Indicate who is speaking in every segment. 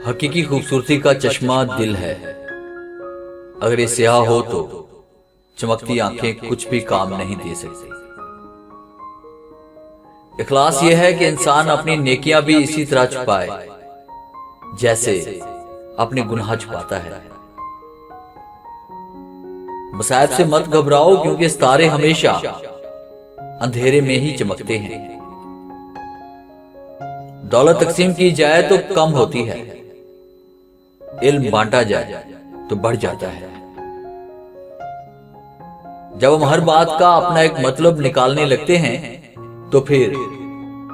Speaker 1: हकीकी खूबसूरती का चश्मा दिल है। अगर ये स्याह हो तो चमकती आंखें कुछ भी काम नहीं दे सकती। इखलास यह है कि इंसान अपनी नेकियां भी इसी तरह छुपाए जैसे अपने गुनाह छुपाता है। मसाइब से मत घबराओ, क्योंकि सितारे हमेशा अंधेरे में ही चमकते हैं। दौलत तकसीम की जाए तो कम होती है, इल्म बांटा जाए तो बढ़ जाता है। जब हम हर बात का अपना एक मतलब निकालने लगते हैं तो फिर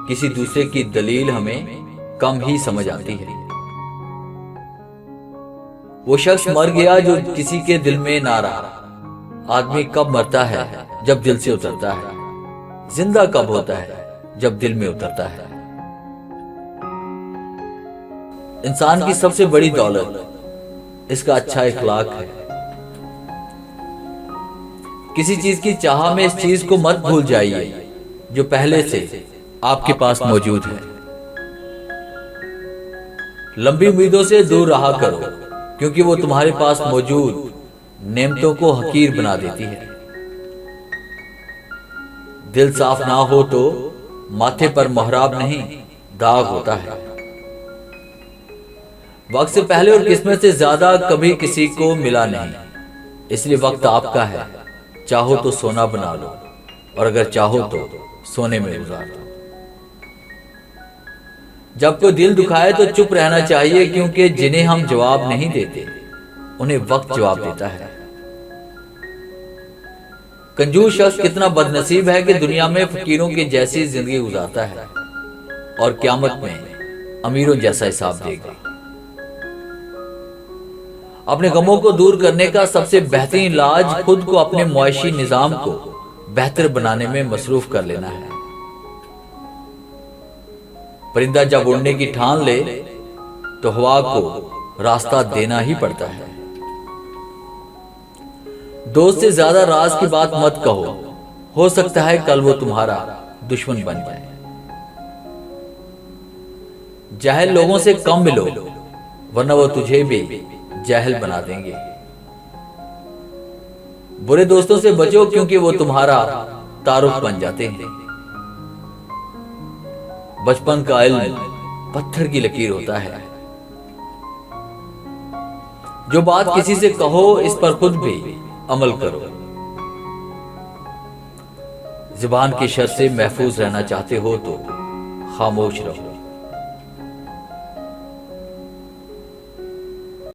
Speaker 1: किसी दूसरे की दलील हमें कम ही समझ आती है। वो शख्स मर गया जो किसी के दिल में ना रहा। आदमी कब मरता है? जब दिल से उतरता है। जिंदा कब होता है? जब दिल में उतरता है। इंसान की सबसे बड़ी दौलत इसका अच्छा इखलाक है। किसी चीज की चाह में इस चीज को मत भूल जाइए जो पहले से आपके पास मौजूद है। लंबी उम्मीदों से दूर रहा करो, क्योंकि वो तुम्हारे पास मौजूद नेमतों को हकीर बना देती है। दिल साफ ना हो तो माथे पर मोहराब नहीं, दाग होता है। वक्त से पहले और किस्मत से ज्यादा कभी किसी को मिला नहीं, इसलिए वक्त आपका है। चाहो तो सोना बना लो, और अगर चाहो तो सोने में गुजार दो। जब कोई दिल दुखाए तो चुप रहना चाहिए, क्योंकि जिन्हें हम जवाब नहीं देते उन्हें वक्त जवाब देता है। कंजूस शख्स कितना बदनसीब है कि दुनिया में फकीरों की जैसी जिंदगी गुजारता है और क़यामत में अमीरों जैसा हिसाब देगा। अपने गमों को दूर करने का सबसे बेहतरीन इलाज खुद को अपने मुआशी निजाम को बेहतर बनाने में मसरूफ कर लेना है। परिंदा जब उड़ने की ठान ले तो हवा को रास्ता देना ही पड़ता है। दोस्त से ज्यादा राज की बात मत कहो, हो सकता है कल वो तुम्हारा दुश्मन बन जाए। जाहिल लोगों से कम मिलो, वरना वो तुझे भी जाहिल बना देंगे। बुरे दोस्तों से बचो, क्योंकि वो तुम्हारा तारुफ बन जाते हैं। बचपन का इल्म पत्थर की लकीर होता है। जो बात किसी से कहो इस पर खुद भी अमल करो। जुबान की शर से महफूज रहना चाहते हो तो खामोश रहो।